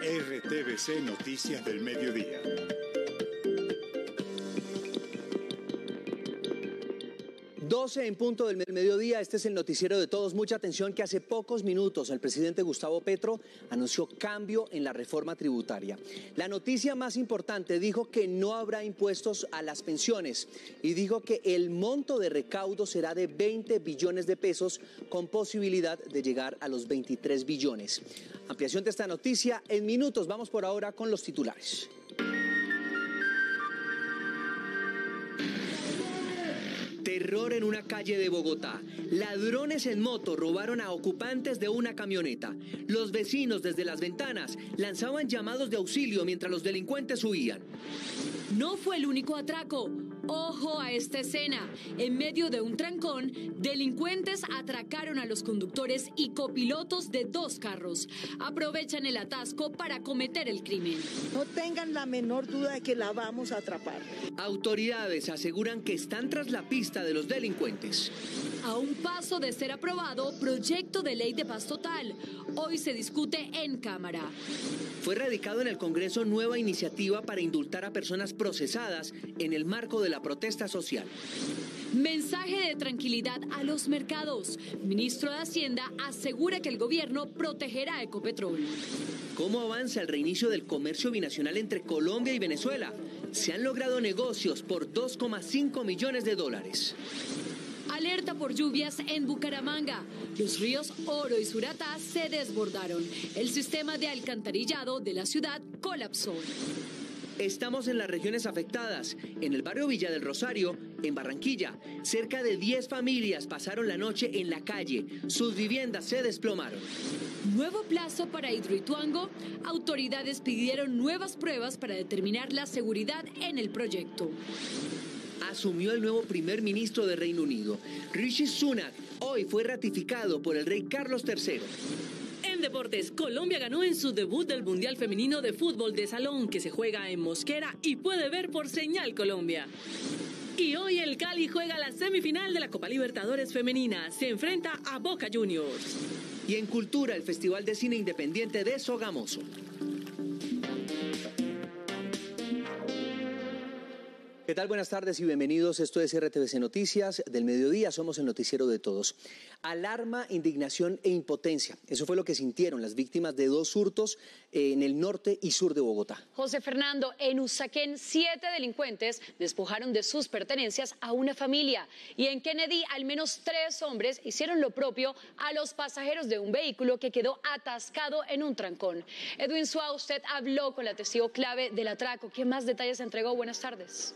RTVC Noticias del Mediodía. En punto del mediodía, este es el noticiero de todos. Mucha atención que hace pocos minutos el presidente Gustavo Petro anunció cambio en la reforma tributaria. La noticia más importante, dijo que no habrá impuestos a las pensiones y dijo que el monto de recaudo será de 20 billones de pesos con posibilidad de llegar a los 23 billones. Ampliación de esta noticia en minutos. Vamos por ahora con los titulares. Terror en una calle de Bogotá. Ladrones en moto robaron a ocupantes de una camioneta. Los vecinos desde las ventanas lanzaban llamados de auxilio mientras los delincuentes huían. No fue el único atraco. Ojo a esta escena. En medio de un trancón, delincuentes atracaron a los conductores y copilotos de 2 carros. Aprovechan el atasco para cometer el crimen. No tengan la menor duda de que la vamos a atrapar. Autoridades aseguran que están tras la pista de los delincuentes. A un paso de ser aprobado, proyecto de ley de paz total. Hoy se discute en Cámara. Fue radicado en el Congreso nueva iniciativa para indultar a personas procesadas en el marco de la protesta social. Mensaje de tranquilidad a los mercados. Ministro de Hacienda asegura que el gobierno protegerá a Ecopetrol. ¿Cómo avanza el reinicio del comercio binacional entre Colombia y Venezuela? Se han logrado negocios por $2,5 millones. Alerta por lluvias en Bucaramanga. Los ríos Oro y Suratá se desbordaron. El sistema de alcantarillado de la ciudad colapsó. Estamos en las regiones afectadas. En el barrio Villa del Rosario, en Barranquilla, cerca de 10 familias pasaron la noche en la calle. Sus viviendas se desplomaron. Nuevo plazo para Hidroituango. Autoridades pidieron nuevas pruebas para determinar la seguridad en el proyecto. Asumió el nuevo primer ministro de Reino Unido. Rishi Sunak hoy fue ratificado por el rey Carlos III. En deportes, Colombia ganó en su debut del Mundial Femenino de Fútbol de Salón, que se juega en Mosquera y puede ver por Señal Colombia. Y hoy el Cali juega la semifinal de la Copa Libertadores Femenina. Se enfrenta a Boca Juniors. Y en cultura, el Festival de Cine Independiente de Sogamoso. ¿Qué tal? Buenas tardes y bienvenidos. Esto es RTVC Noticias del Mediodía. Somos el noticiero de todos. Alarma, indignación e impotencia. Eso fue lo que sintieron las víctimas de 2 hurtos en el norte y sur de Bogotá. José Fernando, en Usaquén 7 delincuentes despojaron de sus pertenencias a una familia. Y en Kennedy al menos 3 hombres hicieron lo propio a los pasajeros de un vehículo que quedó atascado en un trancón. Edwin Suá, usted habló con la testigo clave del atraco. ¿Qué más detalles entregó? Buenas tardes.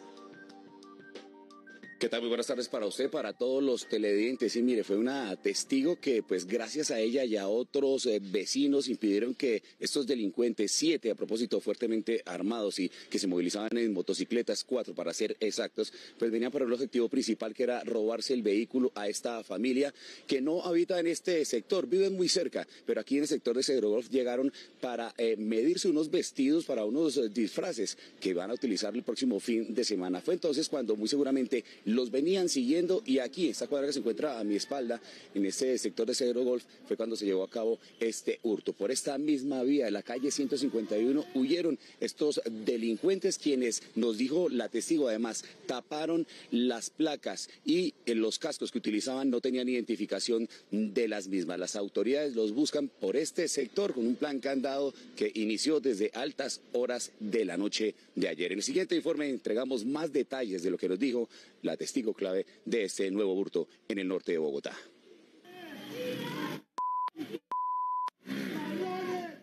¿Qué tal? Muy buenas tardes para usted, para todos los televidentes. Y mire, fue una testigo que pues gracias a ella y a otros vecinos impidieron que estos delincuentes, 7 a propósito fuertemente armados y que se movilizaban en motocicletas, 4 para ser exactos, pues venían para el objetivo principal, que era robarse el vehículo a esta familia que no habita en este sector, viven muy cerca, pero aquí en el sector de Cedro Golf llegaron para medirse unos vestidos para unos disfraces que van a utilizar el próximo fin de semana. Fue entonces cuando muy seguramente los venían siguiendo, y aquí, esta cuadra que se encuentra a mi espalda, en este sector de Cedro Golf, fue cuando se llevó a cabo este hurto. Por esta misma vía, de la calle 151, huyeron estos delincuentes, quienes, nos dijo la testigo, además, taparon las placas y los cascos que utilizaban no tenían identificación de las mismas. Las autoridades los buscan por este sector con un plan candado que inició desde altas horas de la noche de ayer. En el siguiente informe entregamos más detalles de lo que nos dijo la testigo clave de este nuevo hurto en el norte de Bogotá.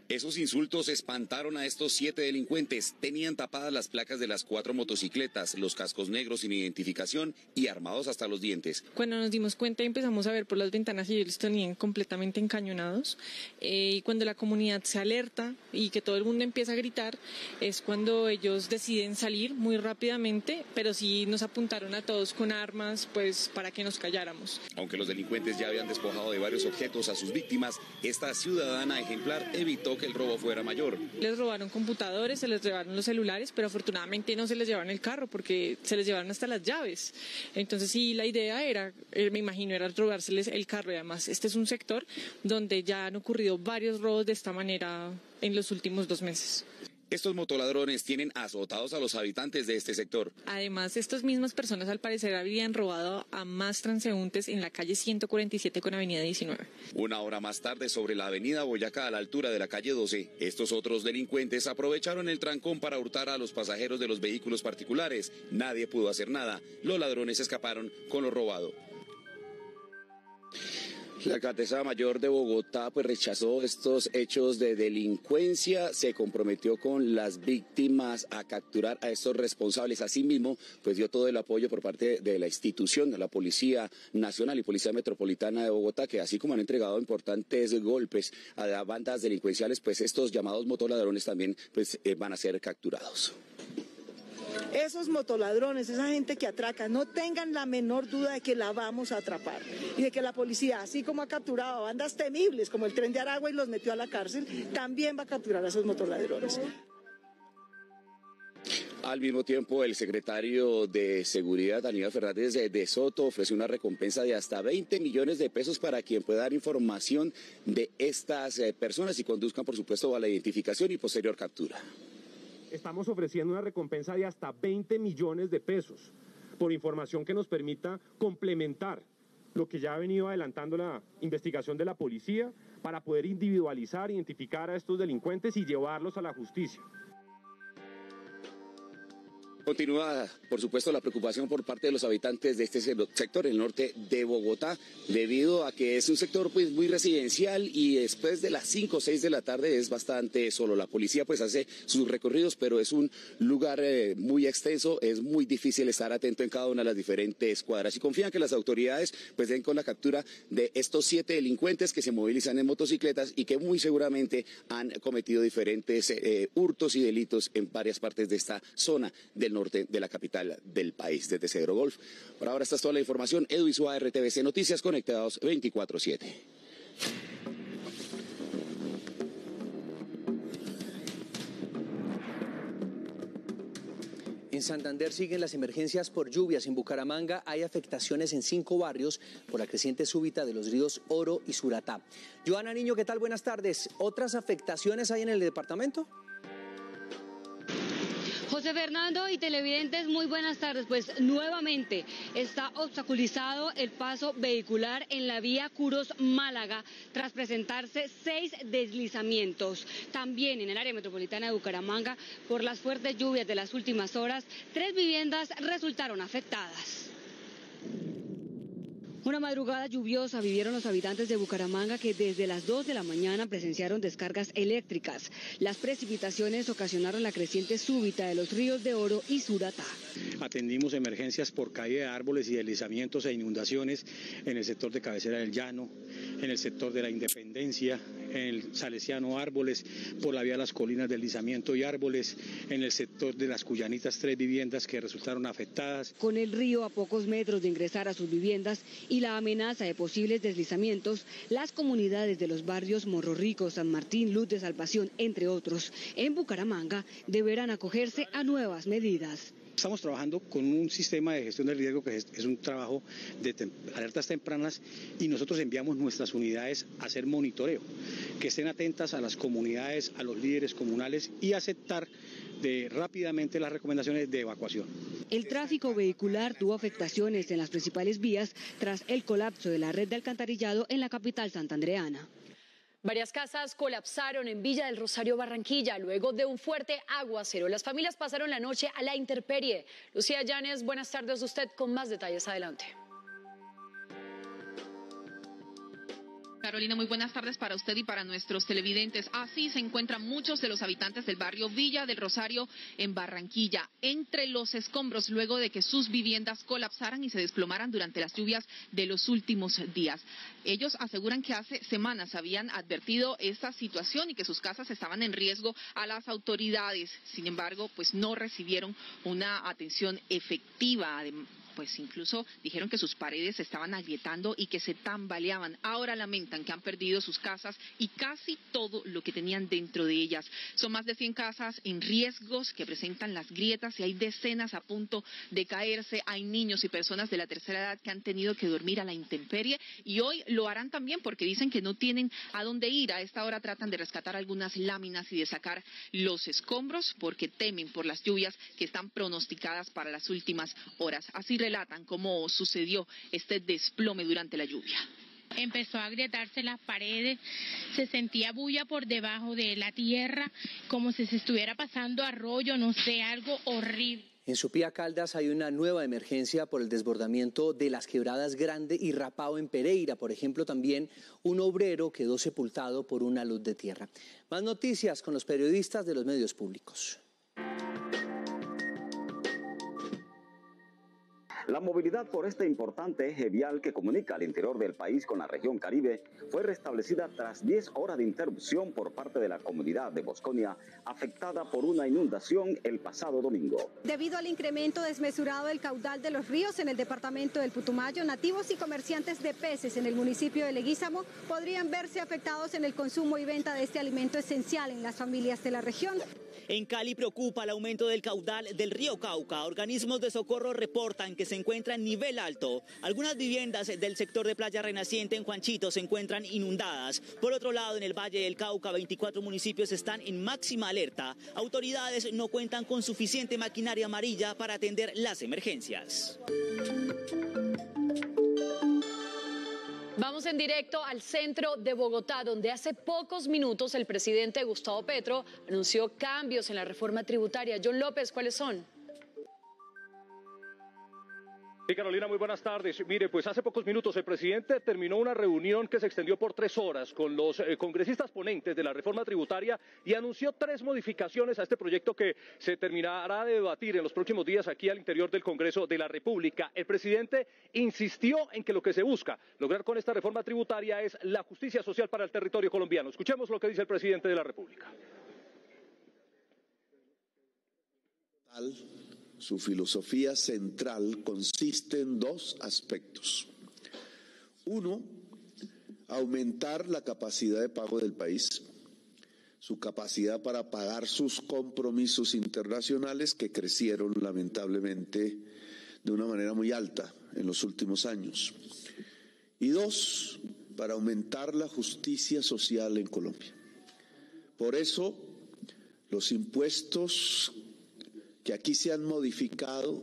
Esos insultos espantaron a estos 7 delincuentes. Tenían tapadas las placas de las 4 motocicletas, los cascos negros sin identificación y armados hasta los dientes. Cuando nos dimos cuenta y empezamos a ver por las ventanas y ellos los tenían completamente encañonados, y cuando la comunidad se alerta y que todo el mundo empieza a gritar, es cuando ellos deciden salir muy rápidamente, pero sí nos apuntaron a todos con armas, pues para que nos calláramos. Aunque los delincuentes ya habían despojado de varios objetos a sus víctimas, esta ciudadana ejemplar evitó que el robo fuera mayor. Les robaron computadores, se les llevaron los celulares, pero afortunadamente no se les llevaron el carro porque se les llevaron hasta las llaves. Entonces sí, la idea era, me imagino, era robárseles el carro. Y además este es un sector donde ya han ocurrido varios robos de esta manera en los últimos 2 meses. Estos motoladrones tienen azotados a los habitantes de este sector. Además, estas mismas personas al parecer habían robado a más transeúntes en la calle 147 con avenida 19. Una hora más tarde, sobre la avenida Boyacá, a la altura de la calle 12, estos otros delincuentes aprovecharon el trancón para hurtar a los pasajeros de los vehículos particulares. Nadie pudo hacer nada. Los ladrones escaparon con lo robado. La alcaldesa mayor de Bogotá pues rechazó estos hechos de delincuencia, se comprometió con las víctimas a capturar a estos responsables. Asimismo, pues dio todo el apoyo por parte de la institución, de la Policía Nacional y Policía Metropolitana de Bogotá, que así como han entregado importantes golpes a bandas delincuenciales, pues estos llamados motoladrones también pues van a ser capturados. Esos motoladrones, esa gente que atraca, no tengan la menor duda de que la vamos a atrapar y de que la policía, así como ha capturado a bandas temibles como el Tren de Aragua y los metió a la cárcel, también va a capturar a esos motoladrones. Al mismo tiempo, el secretario de Seguridad, Aníbal Fernández de Soto, ofreció una recompensa de hasta 20 millones de pesos para quien pueda dar información de estas personas y conduzcan, por supuesto, a la identificación y posterior captura. Estamos ofreciendo una recompensa de hasta 20 millones de pesos por información que nos permita complementar lo que ya ha venido adelantando la investigación de la policía para poder individualizar, identificar a estos delincuentes y llevarlos a la justicia. Continúa, por supuesto, la preocupación por parte de los habitantes de este sector, el norte de Bogotá, debido a que es un sector pues muy residencial y después de las 5 o 6 de la tarde es bastante solo. La policía pues hace sus recorridos, pero es un lugar muy extenso, es muy difícil estar atento en cada una de las diferentes cuadras y confían que las autoridades pues den con la captura de estos 7 delincuentes que se movilizan en motocicletas y que muy seguramente han cometido diferentes hurtos y delitos en varias partes de esta zona del norte de la capital del país, desde Cedro Golf. Por ahora esta es toda la información. Edu Isua, RTVC Noticias, conectados 24/7. En Santander siguen las emergencias por lluvias. En Bucaramanga hay afectaciones en 5 barrios por la creciente súbita de los ríos Oro y Suratá. Joana Niño, ¿qué tal? Buenas tardes. ¿Otras afectaciones hay en el departamento? José Fernando y televidentes, muy buenas tardes. Pues nuevamente está obstaculizado el paso vehicular en la vía Curos-Málaga tras presentarse 6 deslizamientos. También en el área metropolitana de Bucaramanga, por las fuertes lluvias de las últimas horas, 3 viviendas resultaron afectadas. Una madrugada lluviosa vivieron los habitantes de Bucaramanga que desde las 2 de la mañana presenciaron descargas eléctricas. Las precipitaciones ocasionaron la creciente súbita de los ríos de Oro y Suratá. Atendimos emergencias por caída de árboles y deslizamientos e inundaciones en el sector de Cabecera del Llano, en el sector de la Independencia, en el Salesiano árboles, por la vía de las Colinas deslizamiento y árboles, en el sector de las Cuyanitas 3 viviendas que resultaron afectadas. Con el río a pocos metros de ingresar a sus viviendas y la amenaza de posibles deslizamientos, las comunidades de los barrios Morro Rico, San Martín, Luz de Salvación, entre otros, en Bucaramanga, deberán acogerse a nuevas medidas. Estamos trabajando con un sistema de gestión del riesgo que es un trabajo de alertas tempranas y nosotros enviamos nuestras unidades a hacer monitoreo, que estén atentas a las comunidades, a los líderes comunales y aceptar rápidamente las recomendaciones de evacuación. El tráfico vehicular tuvo afectaciones en las principales vías tras el colapso de la red de alcantarillado en la capital santandereana. Varias casas colapsaron en Villa del Rosario, Barranquilla, luego de un fuerte aguacero. Las familias pasaron la noche a la intemperie. Lucía Llanes, buenas tardes. Usted con más detalles. Adelante. Carolina, muy buenas tardes para usted y para nuestros televidentes. Así se encuentran muchos de los habitantes del barrio Villa del Rosario en Barranquilla, entre los escombros luego de que sus viviendas colapsaran y se desplomaran durante las lluvias de los últimos días. Ellos aseguran que hace semanas habían advertido esta situación y que sus casas estaban en riesgo a las autoridades. Sin embargo, pues no recibieron una atención efectiva pues incluso dijeron que sus paredes se estaban agrietando y que se tambaleaban. Ahora lamentan que han perdido sus casas y casi todo lo que tenían dentro de ellas. Son más de 100 casas en riesgos que presentan las grietas y hay decenas a punto de caerse. Hay niños y personas de la tercera edad que han tenido que dormir a la intemperie y hoy lo harán también porque dicen que no tienen a dónde ir. A esta hora tratan de rescatar algunas láminas y de sacar los escombros porque temen por las lluvias que están pronosticadas para las últimas horas. Así relatan cómo sucedió este desplome durante la lluvia. Empezó a agrietarse las paredes, se sentía bulla por debajo de la tierra, como si se estuviera pasando arroyo, no sé, algo horrible. En Sopía, Caldas, hay una nueva emergencia por el desbordamiento de las quebradas Grande y Rapao en Pereira. Por ejemplo, también un obrero quedó sepultado por una luz de tierra. Más noticias con los periodistas de los medios públicos. La movilidad por este importante eje vial que comunica al interior del país con la región Caribe fue restablecida tras 10 horas de interrupción por parte de la comunidad de Bosconia, afectada por una inundación el pasado domingo. Debido al incremento desmesurado del caudal de los ríos en el departamento del Putumayo, nativos y comerciantes de peces en el municipio de Leguízamo podrían verse afectados en el consumo y venta de este alimento esencial en las familias de la región. En Cali preocupa el aumento del caudal del río Cauca. Organismos de socorro reportan que se encuentra en nivel alto. Algunas viviendas del sector de Playa Renaciente en Juanchito se encuentran inundadas. Por otro lado, en el Valle del Cauca, 24 municipios están en máxima alerta. Autoridades no cuentan con suficiente maquinaria amarilla para atender las emergencias. Vamos en directo al centro de Bogotá, donde hace pocos minutos el presidente Gustavo Petro anunció cambios en la reforma tributaria. John López, ¿cuáles son? Sí, Carolina, muy buenas tardes. Mire, pues hace pocos minutos el presidente terminó una reunión que se extendió por 3 horas con los congresistas ponentes de la reforma tributaria y anunció 3 modificaciones a este proyecto que se terminará de debatir en los próximos días aquí al interior del Congreso de la República. El presidente insistió en que lo que se busca lograr con esta reforma tributaria es la justicia social para el territorio colombiano. Escuchemos lo que dice el presidente de la República. Su filosofía central consiste en 2 aspectos. 1, aumentar la capacidad de pago del país, su capacidad para pagar sus compromisos internacionales que crecieron lamentablemente de una manera muy alta en los últimos años. Y 2, para aumentar la justicia social en Colombia. Por eso, los impuestos que aquí se han modificado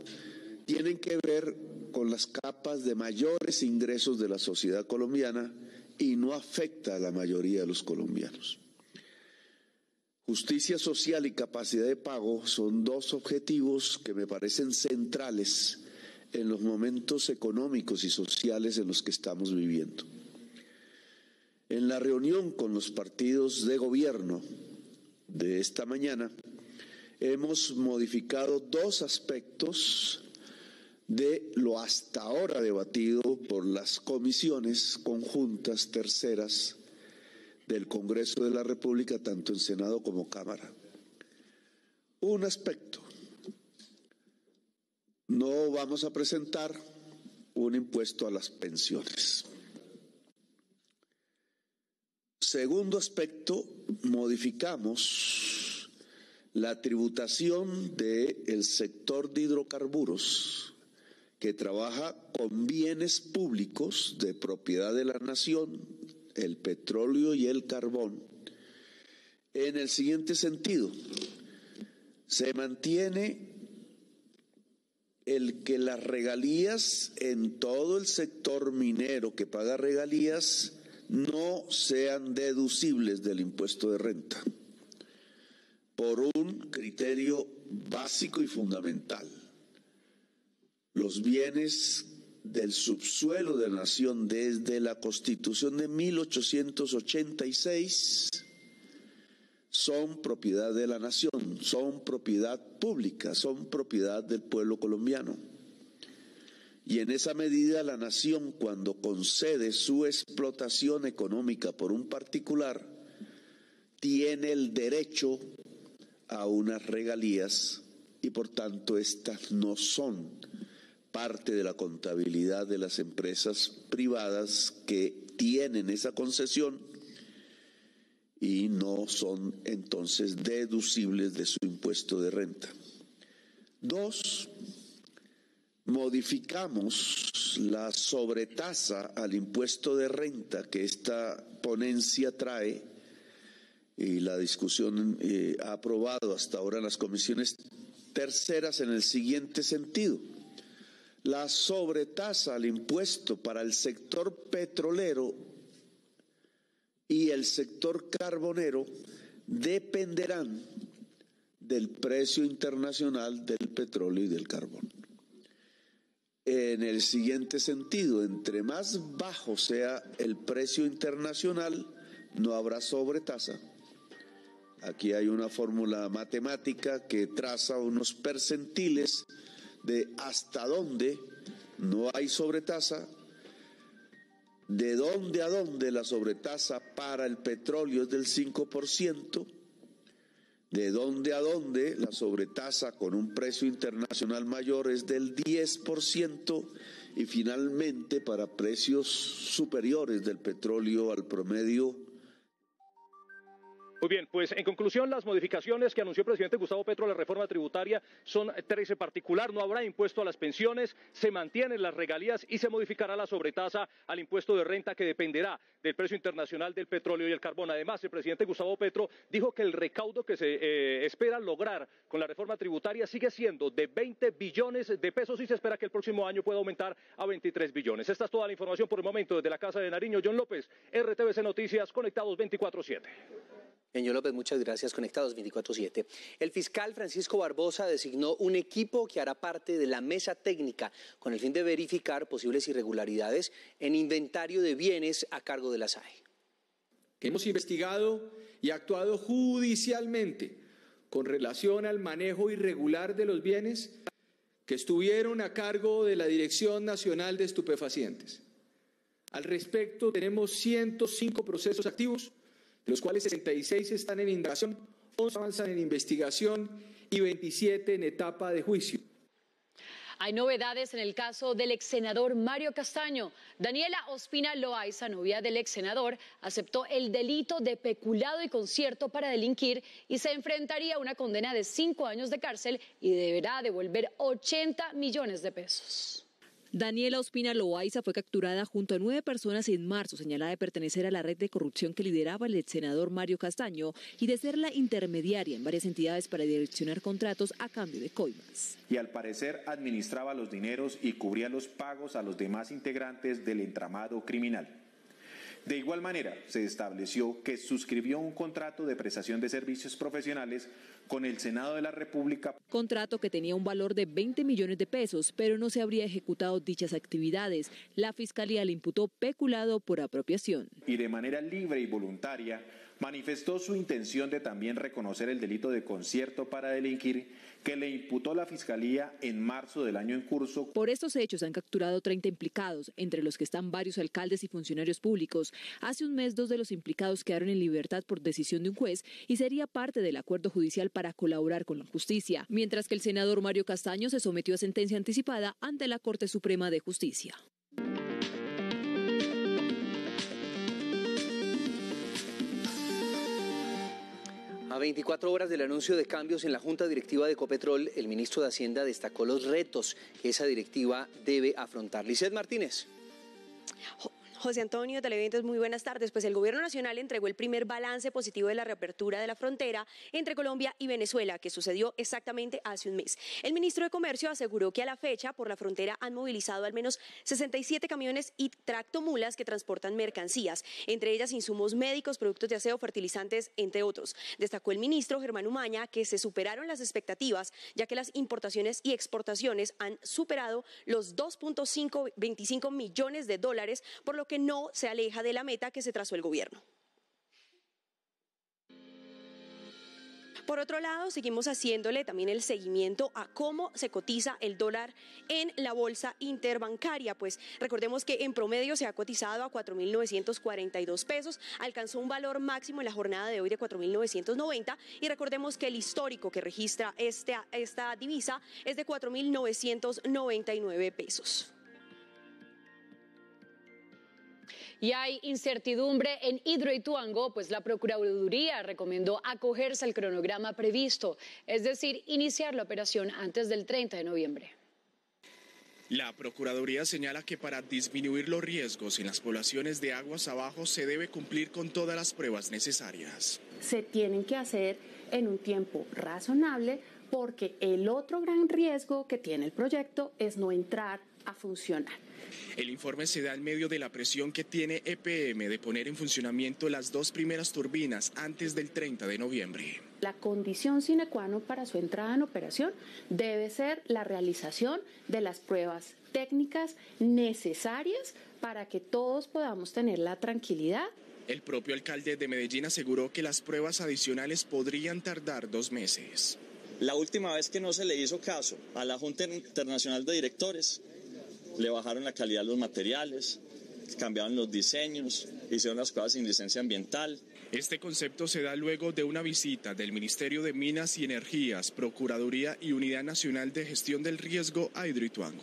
tienen que ver con las capas de mayores ingresos de la sociedad colombiana y no afecta a la mayoría de los colombianos. Justicia social y capacidad de pago son 2 objetivos que me parecen centrales en los momentos económicos y sociales en los que estamos viviendo. En la reunión con los partidos de gobierno de esta mañana, hemos modificado 2 aspectos de lo hasta ahora debatido por las comisiones conjuntas terceras del Congreso de la República, tanto en Senado como Cámara. Un aspecto: no vamos a presentar un impuesto a las pensiones. Segundo aspecto, modificamos la tributación del sector de hidrocarburos que trabaja con bienes públicos de propiedad de la nación, el petróleo y el carbón, en el siguiente sentido: se mantiene el que las regalías en todo el sector minero que paga regalías no sean deducibles del impuesto de renta, por un criterio básico y fundamental. Los bienes del subsuelo de la nación desde la Constitución de 1886 son propiedad de la nación, son propiedad pública, son propiedad del pueblo colombiano. Y en esa medida la nación, cuando concede su explotación económica por un particular, tiene el derecho a unas regalías y por tanto estas no son parte de la contabilidad de las empresas privadas que tienen esa concesión y no son entonces deducibles de su impuesto de renta. 2, modificamos la sobretasa al impuesto de renta que esta ponencia trae y la discusión ha aprobado hasta ahora en las comisiones terceras en el siguiente sentido. La sobretasa al impuesto para el sector petrolero y el sector carbonero dependerán del precio internacional del petróleo y del carbón. En el siguiente sentido, entre más bajo sea el precio internacional, no habrá sobretasa. Aquí hay una fórmula matemática que traza unos percentiles de hasta dónde no hay sobretasa, de dónde a dónde la sobretasa para el petróleo es del 5%, de dónde a dónde la sobretasa con un precio internacional mayor es del 10% y finalmente para precios superiores del petróleo al promedio. Muy bien, pues en conclusión, las modificaciones que anunció el presidente Gustavo Petro a la reforma tributaria son 13 en particular. No habrá impuesto a las pensiones, se mantienen las regalías y se modificará la sobretasa al impuesto de renta que dependerá del precio internacional del petróleo y el carbón. Además, el presidente Gustavo Petro dijo que el recaudo que se espera lograr con la reforma tributaria sigue siendo de 20 billones de pesos y se espera que el próximo año pueda aumentar a 23 billones. Esta es toda la información por el momento desde la Casa de Nariño. John López, RTVC Noticias, conectados 24/7. Señor López, muchas gracias. Conectados 24/7. El fiscal Francisco Barbosa designó un equipo que hará parte de la mesa técnica con el fin de verificar posibles irregularidades en inventario de bienes a cargo de la SAE. Hemos investigado y actuado judicialmente con relación al manejo irregular de los bienes que estuvieron a cargo de la Dirección Nacional de Estupefacientes. Al respecto, tenemos 105 procesos activos, de los cuales 66 están en indagación, 11 avanzan en investigación y 27 en etapa de juicio. Hay novedades en el caso del exsenador Mario Castaño. Daniela Ospina Loaiza, novia del exsenador, aceptó el delito de peculado y concierto para delinquir y se enfrentaría a una condena de 5 años de cárcel y deberá devolver 80 millones de pesos. Daniela Ospina Loaiza fue capturada junto a 9 personas en marzo, señalada de pertenecer a la red de corrupción que lideraba el exsenador Mario Castaño y de ser la intermediaria en varias entidades para direccionar contratos a cambio de coimas. Y al parecer administraba los dineros y cubría los pagos a los demás integrantes del entramado criminal. De igual manera, se estableció que suscribió un contrato de prestación de servicios profesionales con el Senado de la República. Contrato que tenía un valor de 20 millones de pesos, pero no se habría ejecutado dichas actividades. La Fiscalía le imputó peculado por apropiación. Y de manera libre y voluntaria manifestó su intención de también reconocer el delito de concierto para delinquir que le imputó la Fiscalía en marzo del año en curso. Por estos hechos han capturado 30 implicados, entre los que están varios alcaldes y funcionarios públicos. Hace un mes 2 de los implicados quedaron en libertad por decisión de un juez y sería parte del acuerdo judicial para colaborar con la justicia, mientras que el senador Mario Castaño se sometió a sentencia anticipada ante la Corte Suprema de Justicia. A 24 horas del anuncio de cambios en la Junta Directiva de Ecopetrol, el ministro de Hacienda destacó los retos que esa directiva debe afrontar. Lizeth Martínez. José Antonio, televidentes, muy buenas tardes. Pues el Gobierno Nacional entregó el primer balance positivo de la reapertura de la frontera entre Colombia y Venezuela, que sucedió exactamente hace un mes. El ministro de Comercio aseguró que a la fecha por la frontera han movilizado al menos 67 camiones y tractomulas que transportan mercancías, entre ellas insumos médicos, productos de aseo, fertilizantes, entre otros. Destacó el ministro Germán Umaña que se superaron las expectativas, ya que las importaciones y exportaciones han superado los 2.25 millones de dólares, por lo que no se aleja de la meta que se trazó el gobierno. Por otro lado, seguimos haciéndole también el seguimiento a cómo se cotiza el dólar en la bolsa interbancaria, pues recordemos que en promedio se ha cotizado a 4.942 pesos, alcanzó un valor máximo en la jornada de hoy de 4.990 y recordemos que el histórico que registra esta divisa es de 4.999 pesos. Y hay incertidumbre en Hidroituango, pues la Procuraduría recomendó acogerse al cronograma previsto, es decir, iniciar la operación antes del 30 de noviembre. La Procuraduría señala que para disminuir los riesgos en las poblaciones de aguas abajo se debe cumplir con todas las pruebas necesarias. Se tienen que hacer en un tiempo razonable porque el otro gran riesgo que tiene el proyecto es no entrar a funcionar. El informe se da en medio de la presión que tiene EPM de poner en funcionamiento las 2 primeras turbinas antes del 30 de noviembre. La condición sine qua non para su entrada en operación debe ser la realización de las pruebas técnicas necesarias para que todos podamos tener la tranquilidad. El propio alcalde de Medellín aseguró que las pruebas adicionales podrían tardar 2 meses. La última vez que no se le hizo caso a la Junta Internacional de Directores, le bajaron la calidad de los materiales, cambiaron los diseños, hicieron las cosas sin licencia ambiental. Este concepto se da luego de una visita del Ministerio de Minas y Energías, Procuraduría y Unidad Nacional de Gestión del Riesgo a Hidroituango.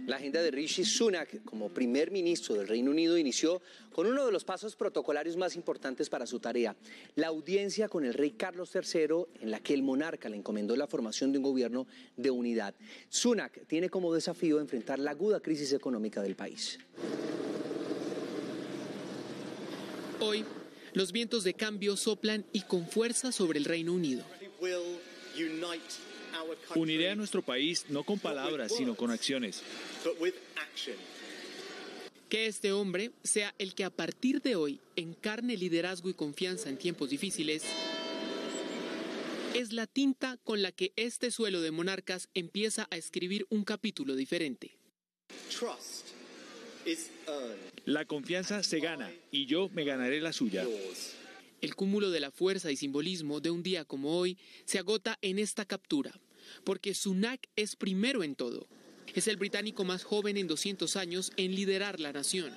La agenda de Rishi Sunak como primer ministro del Reino Unido inició con uno de los pasos protocolarios más importantes para su tarea, la audiencia con el rey Carlos III, en la que el monarca le encomendó la formación de un gobierno de unidad. Sunak tiene como desafío enfrentar la aguda crisis económica del país. Hoy, los vientos de cambio soplan y con fuerza sobre el Reino Unido. Uniré a nuestro país no con palabras, sino con acciones. Que este hombre sea el que a partir de hoy encarne liderazgo y confianza en tiempos difíciles es la tinta con la que este suelo de monarcas empieza a escribir un capítulo diferente. La confianza se gana y yo me ganaré la suya. El cúmulo de la fuerza y simbolismo de un día como hoy se agota en esta captura, porque Sunak es primero en todo. Es el británico más joven en 200 años en liderar la nación.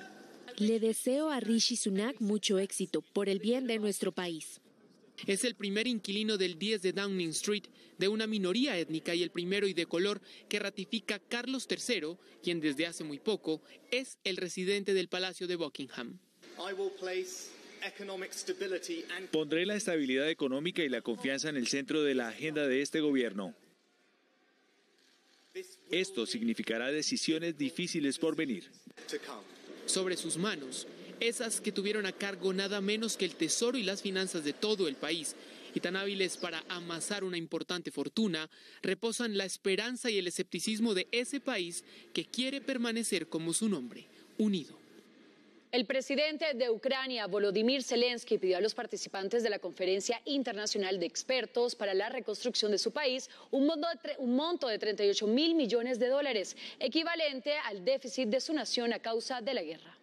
Le deseo a Rishi Sunak mucho éxito por el bien de nuestro país. Es el primer inquilino del 10 de Downing Street de una minoría étnica y el primero y de color que ratifica Carlos III, quien desde hace muy poco es el residente del Palacio de Buckingham. Pondré la estabilidad económica y la confianza en el centro de la agenda de este gobierno. Esto significará decisiones difíciles por venir. Sobre sus manos, esas que tuvieron a cargo nada menos que el tesoro y las finanzas de todo el país, y tan hábiles para amasar una importante fortuna, reposan la esperanza y el escepticismo de ese país que quiere permanecer como su nombre, unido. El presidente de Ucrania, Volodymyr Zelensky, pidió a los participantes de la Conferencia Internacional de Expertos para la Reconstrucción de su país un monto de 38.000 millones de dólares, equivalente al déficit de su nación a causa de la guerra.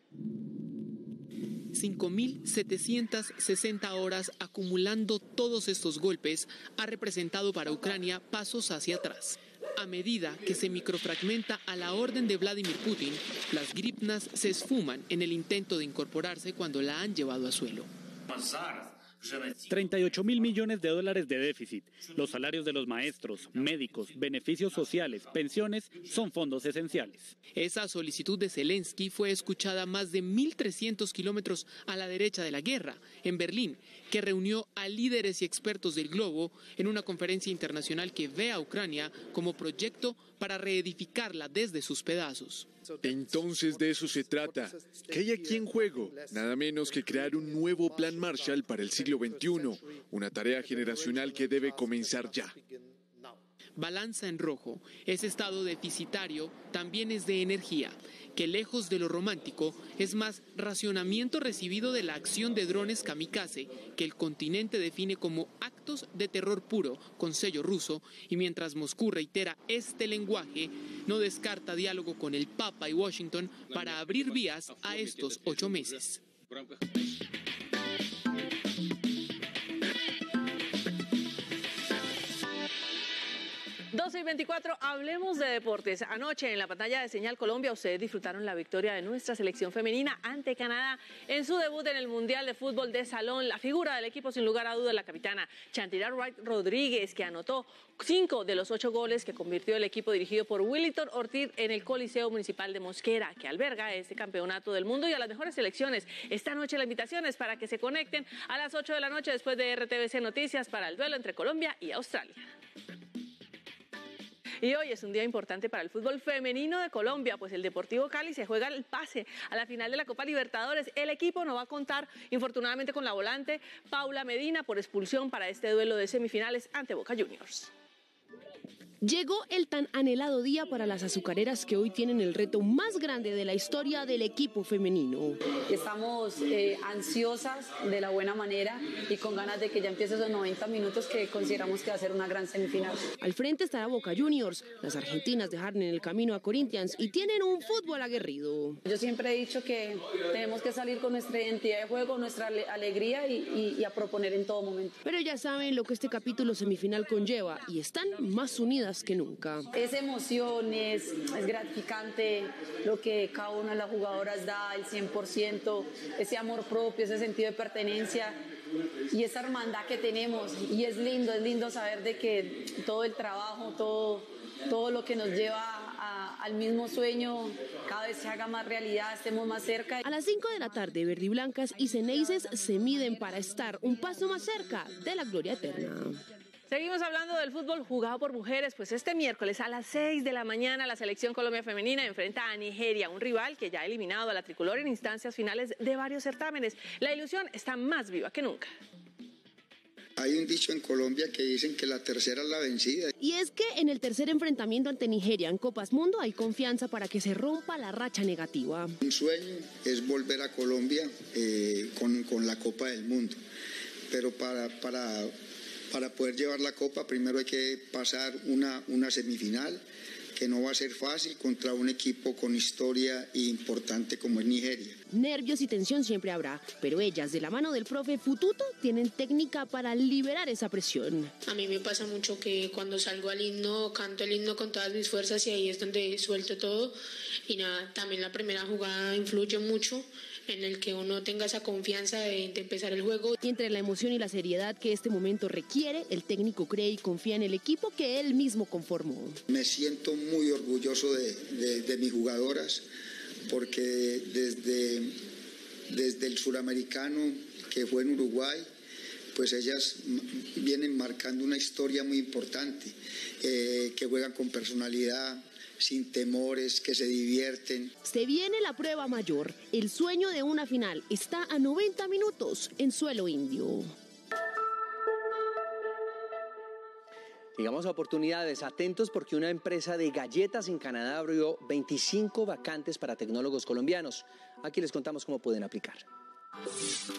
5.760 horas acumulando todos estos golpes ha representado para Ucrania pasos hacia atrás. A medida que se microfragmenta a la orden de Vladimir Putin, las gripnas se esfuman en el intento de incorporarse cuando la han llevado a suelo. 38.000 millones de dólares de déficit. Los salarios de los maestros, médicos, beneficios sociales, pensiones son fondos esenciales. Esa solicitud de Zelensky fue escuchada más de 1.300 kilómetros a la derecha de la guerra, en Berlín, que reunió a líderes y expertos del globo en una conferencia internacional que ve a Ucrania como proyecto para reedificarla desde sus pedazos. Entonces de eso se trata. ¿Qué hay aquí en juego? Nada menos que crear un nuevo plan Marshall para el siglo XXI, una tarea generacional que debe comenzar ya. Balanza en rojo, ese estado deficitario también es de energía, que lejos de lo romántico es más racionamiento recibido de la acción de drones kamikaze que el continente define como acto actos de terror puro con sello ruso, y mientras Moscú reitera este lenguaje, no descarta diálogo con el Papa y Washington para abrir vías a estos 8 meses. 12:24, hablemos de deportes. Anoche en la pantalla de Señal Colombia ustedes disfrutaron la victoria de nuestra selección femenina ante Canadá en su debut en el Mundial de Fútbol de Salón. La figura del equipo, sin lugar a dudas, la capitana Chantilly Wright Rodríguez, que anotó 5 de los 8 goles que convirtió el equipo dirigido por Willington Ortiz en el Coliseo Municipal de Mosquera, que alberga este campeonato del mundo, y a las mejores selecciones. Esta noche la invitación es para que se conecten a las 8 de la noche después de RTBC Noticias para el duelo entre Colombia y Australia. Y hoy es un día importante para el fútbol femenino de Colombia, pues el Deportivo Cali se juega el pase a la final de la Copa Libertadores. El equipo no va a contar, infortunadamente, con la volante Paula Medina por expulsión para este duelo de semifinales ante Boca Juniors. Llegó el tan anhelado día para las azucareras, que hoy tienen el reto más grande de la historia del equipo femenino. Estamos ansiosas de la buena manera y con ganas de que ya empiece esos 90 minutos que consideramos que va a ser una gran semifinal. Al frente estará Boca Juniors. Las argentinas dejaron en el camino a Corinthians y tienen un fútbol aguerrido. Yo siempre he dicho que tenemos que salir con nuestra identidad de juego, nuestra alegría y a proponer en todo momento. Pero ya saben lo que este capítulo semifinal conlleva y están más unidas que nunca. Es emoción, es gratificante lo que cada una de las jugadoras da, el 100%, ese amor propio, ese sentido de pertenencia y esa hermandad que tenemos. Y es lindo saber de que todo el trabajo, todo lo que nos lleva al mismo sueño, cada vez se haga más realidad, estemos más cerca. A las 5 de la tarde, verdiblancas y ceneices se miden para estar un paso más cerca de la gloria eterna. Seguimos hablando del fútbol jugado por mujeres, pues este miércoles a las 6 de la mañana la selección Colombia femenina enfrenta a Nigeria, un rival que ya ha eliminado a la tricolor en instancias finales de varios certámenes. La ilusión está más viva que nunca. Hay un dicho en Colombia que dicen que la tercera es la vencida. Y es que en el tercer enfrentamiento ante Nigeria en Copas Mundo hay confianza para que se rompa la racha negativa. Un sueño es volver a Colombia con la Copa del Mundo, pero para poder llevar la Copa primero hay que pasar una semifinal que no va a ser fácil contra un equipo con historia importante como es Nigeria. Nervios y tensión siempre habrá, pero ellas, de la mano del profe Fututo, tienen técnica para liberar esa presión. A mí me pasa mucho que cuando salgo al himno, canto el himno con todas mis fuerzas y ahí es donde suelto todo. Y nada, también la primera jugada influye mucho en el que uno tenga esa confianza de empezar el juego. Y entre la emoción y la seriedad que este momento requiere, el técnico cree y confía en el equipo que él mismo conformó. Me siento muy orgulloso de mis jugadoras, porque desde el suramericano, que fue en Uruguay, pues ellas vienen marcando una historia muy importante, que juegan con personalidad, sin temores, que se divierten. Se viene la prueba mayor. El sueño de una final está a 90 minutos en suelo indio. Llegamos a oportunidades, atentos porque una empresa de galletas en Canadá abrió 25 vacantes para tecnólogos colombianos. Aquí les contamos cómo pueden aplicar.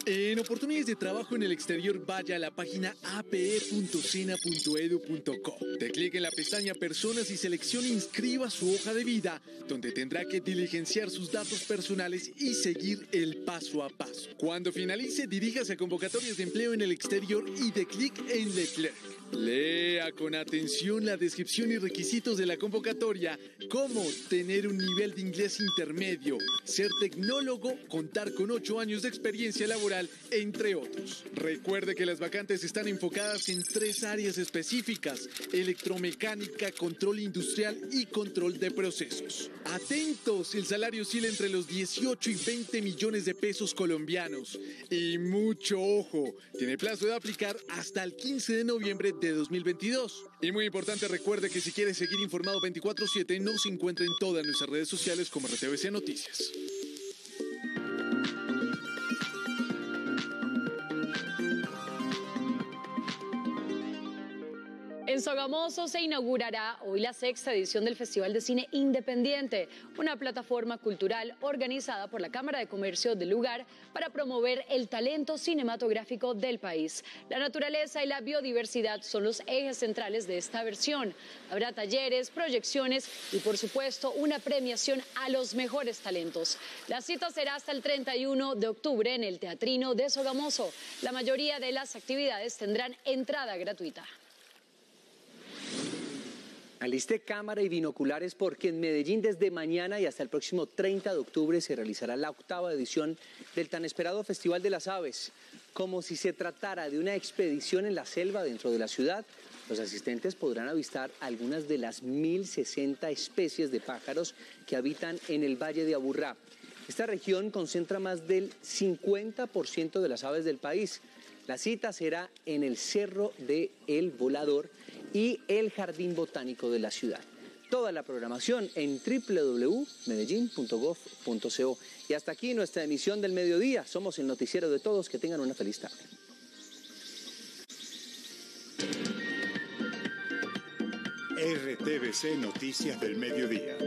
En oportunidades de trabajo en el exterior, vaya a la página ape.sena.edu.co. De clic en la pestaña Personas y seleccione Inscriba su hoja de vida, donde tendrá que diligenciar sus datos personales y seguir el paso a paso. Cuando finalice, diríjase a convocatorias de empleo en el exterior y de clic en Leclerc. Lea con atención la descripción y requisitos de la convocatoria, como tener un nivel de inglés intermedio, ser tecnólogo, contar con 8 años de experiencia laboral, entre otros. Recuerde que las vacantes están enfocadas en 3 áreas específicas: electromecánica, control industrial y control de procesos. Atentos, el salario oscila entre los 18 y 20 millones de pesos colombianos. Y mucho ojo, tiene plazo de aplicar hasta el 15 de noviembre de 2022. Y muy importante, recuerde que si quiere seguir informado 24/7, nos encuentra en todas nuestras redes sociales como RTBC Noticias. En su Sogamoso se inaugurará hoy la 6ª edición del Festival de Cine Independiente, una plataforma cultural organizada por la Cámara de Comercio del lugar para promover el talento cinematográfico del país. La naturaleza y la biodiversidad son los ejes centrales de esta versión. Habrá talleres, proyecciones y, por supuesto, una premiación a los mejores talentos. La cita será hasta el 31 de octubre en el Teatrino de Sogamoso. La mayoría de las actividades tendrán entrada gratuita. Aliste cámara y binoculares porque en Medellín desde mañana y hasta el próximo 30 de octubre se realizará la 8ª edición del tan esperado Festival de las Aves. Como si se tratara de una expedición en la selva dentro de la ciudad, los asistentes podrán avistar algunas de las 1.060 especies de pájaros que habitan en el Valle de Aburrá. Esta región concentra más del 50% de las aves del país. La cita será en el Cerro de El Volador y el Jardín Botánico de la ciudad. Toda la programación en www.medellin.gov.co. Y hasta aquí nuestra emisión del mediodía. Somos el noticiero de todos. Que tengan una feliz tarde. RTBC Noticias del Mediodía.